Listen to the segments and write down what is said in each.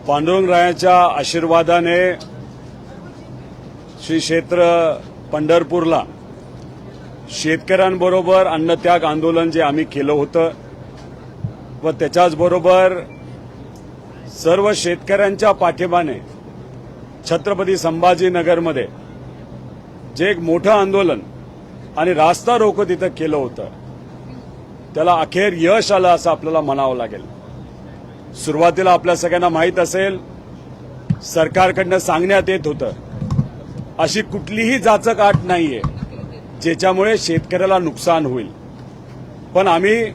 पांडुरंगरायाच्या आशीर्वादाने श्री क्षेत्र पंढरपूरला शेतकऱ्यांबरोबर अन्नत्याग आंदोलन जे आम्ही केलं होतं व त्याच्याचबरोबर सर्व शेतकऱ्यांच्या पाठिंब्याने छत्रपती संभाजीनगरमध्ये जे एक मोठं आंदोलन आणि रास्ता रोको तिथं केलं होतं त्याला अखेर यश आलं असं आपल्याला म्हणावं लागेल। सुरुवातीला आपल्या सगळ्यांना माहीत असेल सरकारकडनं सांगण्यात येत होतं अशी कुठलीही जाचक आट नाहीये ज्याच्यामुळे शेतकऱ्याला नुकसान होईल, पण आम्ही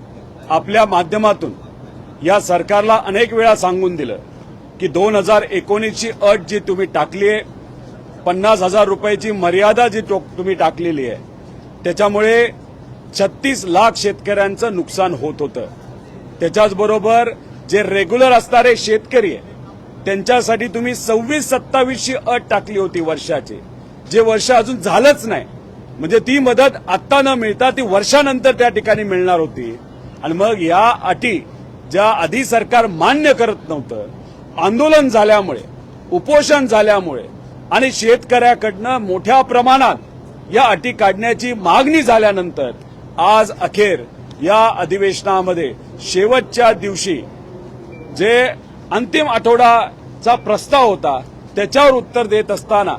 आपल्या माध्यमातून या सरकारला अनेक वेळा सांगून दिलं की 2019 ची अट जी तुम्ही टाकली आहे 50,000 रुपयाची मर्यादा जी तुम्ही टाकलेली आहे त्याच्यामुळे 36 लाख शेतकऱ्यांचं नुकसान होत होतं। त्याच्याचबरोबर जे रेग्युलर असणारे शेतकरी आहे त्यांच्यासाठी तुम्ही 26-27 ची अट टाकली होती वर्षाची, जे वर्ष अजून झालंच नाही, म्हणजे ती मदत आत्ता न मिळता ती वर्षानंतर त्या ठिकाणी मिळणार होती। आणि मग या अटी ज्या आधी सरकार मान्य करत नव्हतं, आंदोलन झाल्यामुळे उपोषण झाल्यामुळे आणि शेतकऱ्याकडनं मोठ्या प्रमाणात या अटी काढण्याची मागणी झाल्यानंतर आज अखेर या अधिवेशनामध्ये शेवटच्या दिवशी जे अंतिम आठवड्याचा प्रस्ताव होता त्याच्यावर उत्तर देत असताना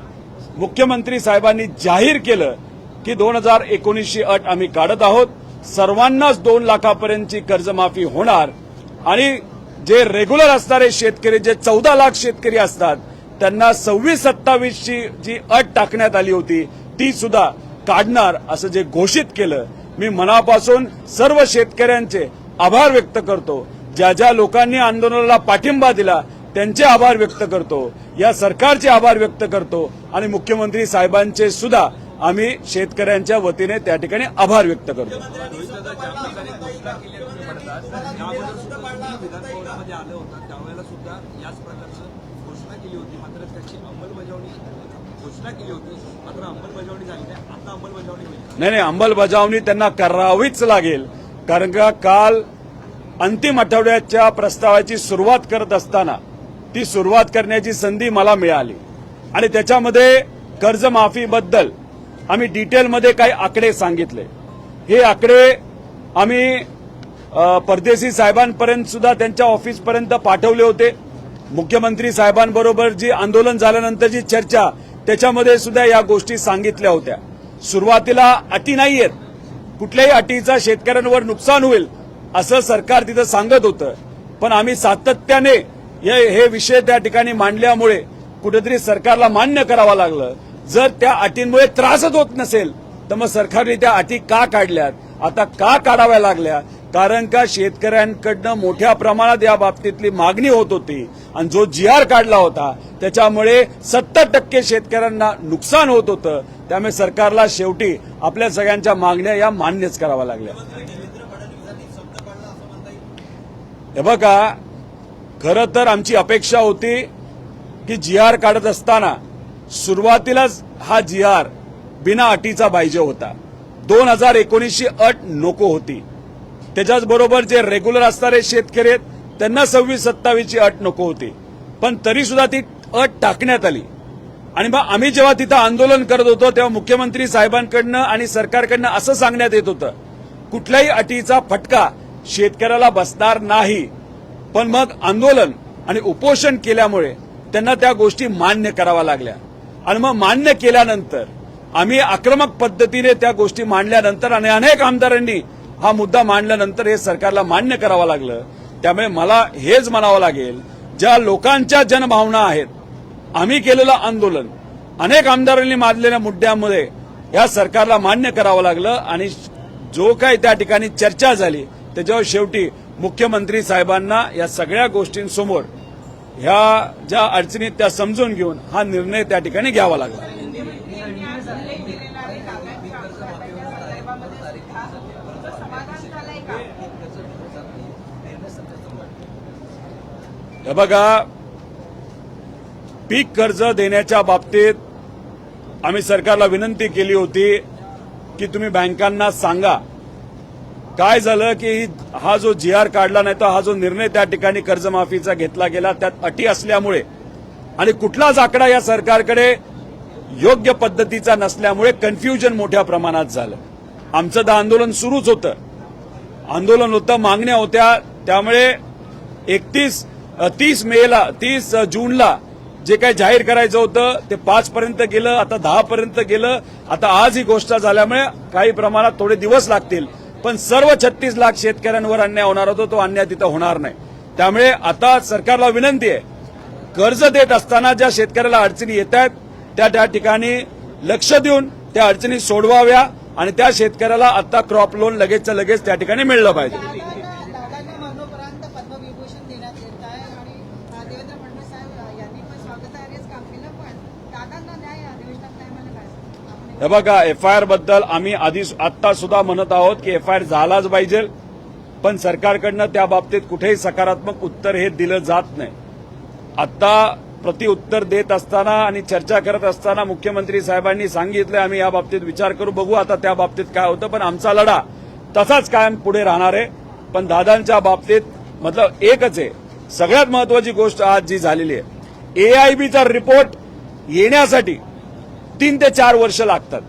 मुख्यमंत्री साहेबांनी जाहीर केलं की 2019 ची अट आम्ही काढत आहोत, सर्वांनाच 2 लाखापर्यंतची कर्जमाफी होणार आणि जे रेग्युलर असणारे शेतकरी जे 14 लाख शेतकरी असतात त्यांना 26-27 ची जी अट टाकण्यात आली होती ती सुद्धा काढणार असं जे घोषित केलं। मी मनापासून सर्व शेतकऱ्यांचे आभार व्यक्त करतो, ज्या ज्या लोकांनी आंदोलनाला पाठिंबा दिला त्यांचे आभार व्यक्त करतो, या सरकारचे आभार व्यक्त करतो आणि मुख्यमंत्री साहेबांचे सुद्धा आम्ही शेतकऱ्यांच्या वतीने त्या ठिकाणी आभार व्यक्त करतो। नाही, अंमलबजावणी त्यांना करावीच लागेल, कारण का काल अंतिम आठवड्याच्या प्रस्तावाची सुरुवात करत असताना ती सुरुवात करण्याची संधी मला मिळाली आणि त्याच्यामध्ये कर्जमाफीबद्दल आम्ही डिटेलमध्ये काही आकडे सांगितले। हे आकडे आम्ही परदेशी साहेबांपर्यंत सुद्धा त्यांच्या ऑफिसपर्यंत पाठवले होते। मुख्यमंत्री साहेबांबरोबर जी आंदोलन झाल्यानंतरची चर्चा त्याच्यामध्ये सुद्धा या गोष्टी सांगितल्या होत्या। सुरुवातीला अटी नाहीयेत, कुठल्याही अटीचा शेतकऱ्यांवर नुकसान होईल असं सरकार तिथं सांगत होतं, पण आम्ही सातत्याने हे विषय त्या ठिकाणी मांडल्यामुळे कुठेतरी सरकारला मान्य करावं लागलं। जर त्या अटींमुळे त्रासच होत नसेल तर मग सरकारने त्या अटी का काढल्यात, आता का काढाव्या लागल्या? कारण का शेतकऱ्यांकडनं मोठ्या प्रमाणात या बाबतीतली मागणी होत होती आणि जो GR काढला होता त्याच्यामुळे 70% शेतकऱ्यांना नुकसान होत होतं, त्यामुळे सरकारला शेवटी आपल्या सगळ्यांच्या मागण्या या मान्यच कराव्या लागल्या। हे बघा, खरं तर आमची अपेक्षा होती की GR काढत असताना सुरुवातीलाच हा GR बिना अटीचा पाहिजे होता। 2019 ची अट नको होती, त्याच्याचबरोबर जे रेग्युलर असणारे शेतकरी आहेत त्यांना 26-27 ची अट नको होती, पण तरी सुद्धा ती अट टाकण्यात आली। आणि मग आम्ही जेव्हा तिथं आंदोलन करत होतो तेव्हा मुख्यमंत्री साहेबांकडनं आणि सरकारकडनं असं सांगण्यात येत होतं कुठल्याही अटीचा फटका शेतकऱ्याला बसणार नाही, पण मग आंदोलन आणि उपोषण केल्यामुळे त्यांना त्या गोष्टी मान्य कराव्या लागल्या आणि मग मान्य केल्यानंतर आम्ही आक्रमक पद्धतीने त्या गोष्टी मांडल्यानंतर आणि अनेक आमदारांनी हा मुद्दा मांडल्यानंतर हे सरकारला मान्य करावं लागलं। त्यामुळे मला हेच म्हणावं लागेल, ज्या लोकांच्या जनभावना आहेत, आम्ही केलेलं आंदोलन अनेक आमदारांनी मांडलेल्या मुद्द्यामध्ये या सरकारला मान्य करावं लागलं आणि जो काही त्या ठिकाणी चर्चा झाली त्याच्यावर शेवटी मुख्यमंत्री साहेबांना या सगळ्या गोष्टींसमोर ह्या ज्या अडचणीत त्या समजून घेऊन हा निर्णय त्या ठिकाणी घ्यावा लागला। हे बघा, पीक कर्ज देण्याच्या बाबतीत आम्ही सरकारला विनंती केली होती की तुम्ही बँकांना सांगा काय झालं की हा जो GR काढला नाही तर हा जो निर्णय त्या ठिकाणी कर्जमाफीचा घेतला गेला त्यात अटी असल्यामुळे आणि कुठलाच आकडा या सरकारकडे योग्य पद्धतीचा नसल्यामुळे कन्फ्युजन मोठ्या प्रमाणात झालं. आमचं तर आंदोलन सुरूच होतं, मागण्या होत्या. त्यामुळे 30 जूनला जे काही जाहीर करायचं होतं ते 5 पर्यंत गेलं, आता 10 पर्यंत गेलं. आता आज ही गोष्ट झाल्यामुळे काही प्रमाणात थोडे दिवस लागतील, पण सर्व 36 लाख शेतकऱ्यांवर अन्याय होणार होता तो अन्याय तिथं होणार नाही. त्यामुळे आता सरकारला विनंती आहे, कर्ज देत असताना ज्या शेतकऱ्याला अडचणी येत आहेत त्या ठिकाणी लक्ष देऊन त्या अडचणी सोडवाव्या आणि त्या शेतकऱ्याला आता क्रॉप लोन लगेचच्या लगेच त्या ठिकाणी मिळलं पाहिजे. दादांना मरणोपरांत पद्मविभूषण देण्यात येत आहे आणि देवेंद्र फडणवीस साहेब यांनी पण स्वागतार्हच काम केलं, पण दादांना न्याय अधिवेशनात नाही म्हणलं काय? हे बघा, FIR बद्दल आम्ही आता सुद्धा म्हणत आहोत की FIR झालाच पाहिजे, पण सरकारकडनं त्या बाबतीत कुठेही सकारात्मक उत्तर हे दिलं जात नाही. आता प्रत्युत्तर देत असताना आणि चर्चा करत असताना मुख्यमंत्री साहेबांनी सांगितलं आम्ही या बाबतीत विचार करू, बघू आता त्या बाबतीत काय होतं, पण आमचा लढा तसाच कायम पुढे राहणार आहे. पण दादांच्या बाबतीत मतलब एकच आहे, सगळ्यात महत्वाची गोष्ट आज जी झालेली आहे, AIBचा रिपोर्ट येण्यासाठी 3 ते 4 वर्ष लागतात.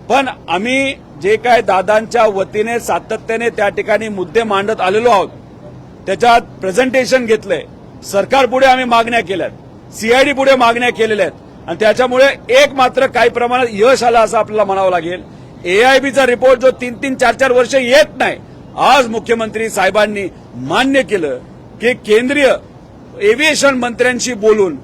पण आम्ही जे काय दादांच्या वतीने सातत्याने त्या ठिकाणी मुद्दे मांडत आलेलो आहोत त्याच्यात प्रेझेंटेशन घेतलंय, सरकार पुढे आम्ही मागण्या केल्यात, CID पुढे मागण्या केलेल्या आहेत आणि त्याच्यामुळे एक मात्र काही प्रमाणात यश आलं असं आपल्याला म्हणावं लागेल. AIBचा रिपोर्ट जो 3-3, 4-4 वर्ष येत नाही, आज मुख्यमंत्री साहेबांनी मान्य केलं की केंद्रीय एव्हिएशन मंत्र्यांशी बोलून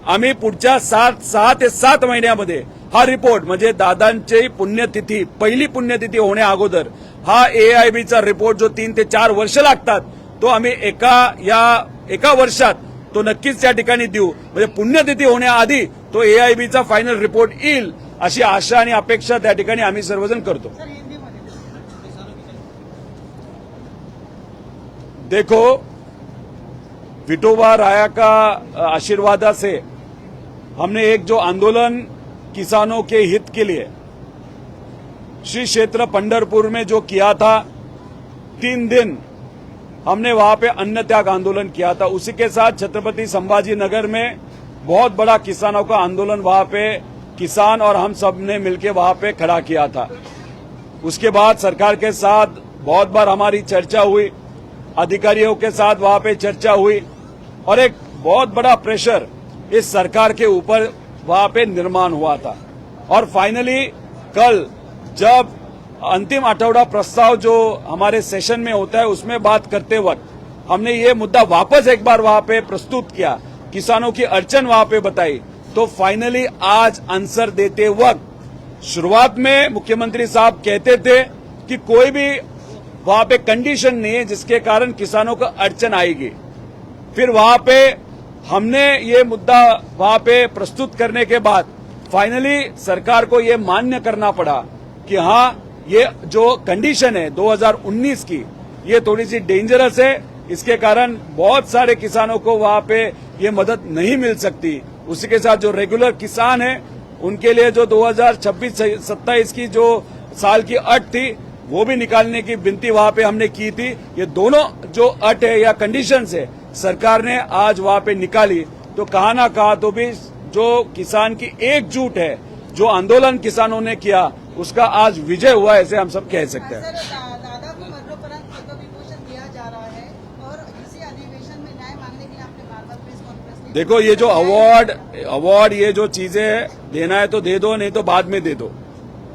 आम्ही पुढच्या 6 ते 7 महिन्यामध्ये हा रिपोर्ट म्हणजे दादांची पुण्यतिथी पहिली पुण्यतिथी होण्या अगोदर हा AIBचा रिपोर्ट जो 3 ते 4 वर्ष लागतात तो आम्ही एका वर्षात तो नक्कीच त्या ठिकाणी देऊ. म्हणजे पुण्यतिथी होण्याआधी तो AIBचा फायनल रिपोर्ट येईल अशी आशा आणि अपेक्षा त्या ठिकाणी आम्ही सर्वजण करतो. देखो, विठोबा राया का आशीर्वाद से हमने एक जो आंदोलन किसानों के हित के लिए श्री क्षेत्र पंढरपुर में जो किया था, 3 दिन हमने वहां पे अन्न त्याग आंदोलन किया था. उसी के साथ छत्रपति संभाजी नगर में बहुत बड़ा किसानों का आंदोलन वहां पे किसान और हम सब ने मिलकर वहां पे खड़ा किया था. उसके बाद सरकार के साथ बहुत बार हमारी चर्चा हुई, अधिकारियों के साथ वहां पे चर्चा हुई और एक बहुत बड़ा प्रेशर इस सरकार के ऊपर वहां पे निर्माण हुआ था. और फाइनली कल जब अंतिम आठवड़ा प्रस्ताव जो हमारे सेशन में होता है उसमें बात करते वक्त हमने ये मुद्दा वापस एक बार वहां पे प्रस्तुत किया, किसानों की अड़चन वहां पे बताई, तो फाइनली आज आंसर देते वक्त शुरुआत में मुख्यमंत्री साहब कहते थे कि कोई भी वहां पे कंडीशन नहीं है जिसके कारण किसानों को अड़चन आएगी. फिर वहां पे हमने ये मुद्दा वहां पे प्रस्तुत करने के बाद फाइनली सरकार को ये मान्य करना पड़ा कि हाँ, ये जो कंडीशन है 2019 की ये थोड़ी सी डेंजरस है, इसके कारण बहुत सारे किसानों को वहां पे ये मदद नहीं मिल सकती. उसी के साथ जो रेगुलर किसान है उनके लिए जो 2026-27 की जो साल की अट थी वो भी निकालने की विनती वहां पे हमने की थी. ये दोनों जो अट है या कंडीशंस है सरकार ने आज वहां पे निकाली. तो कहा ना कहा तो भी जो किसान की एकजुट है, जो आंदोलन किसानों ने किया उसका आज विजय हुआ ऐसे हम सब कह सकते हैं. दादा को मरणोपरांत पद्मविभूषण दिया जा रहा है और इसी अधिवेशन में न्याय मांगने के लिए आपने बार-बार प्रेस कॉन्फ्रेंस. देखो, ये जो अवार्ड ये जो चीजें देना है तो दे दो, नहीं तो बाद में दे दो.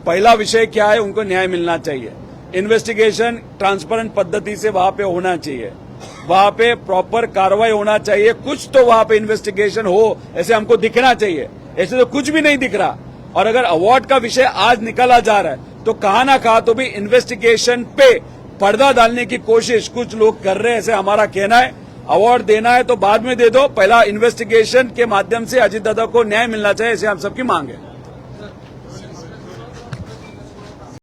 पहला विषय क्या है, उनको न्याय मिलना चाहिए. इन्वेस्टिगेशन ट्रांसपेरेंट पद्धति से वहां पे होना चाहिए, वहां पे प्रॉपर कार्रवाई होना चाहिए. कुछ तो वहां पे इन्वेस्टिगेशन हो ऐसे हमको दिखना चाहिए, ऐसे तो कुछ भी नहीं दिख रहा. और अगर अवार्ड का विषय आज निकाला जा रहा है तो कहा ना कहा तो भी इन्वेस्टिगेशन पे पर्दा डालने की कोशिश कुछ लोग कर रहे हैं, ऐसे हमारा कहना है. अवार्ड देना है तो बाद में दे दो, पहला इन्वेस्टिगेशन के माध्यम से अजीत दादा को न्याय मिलना चाहिए, ऐसे हम सबकी मांग है.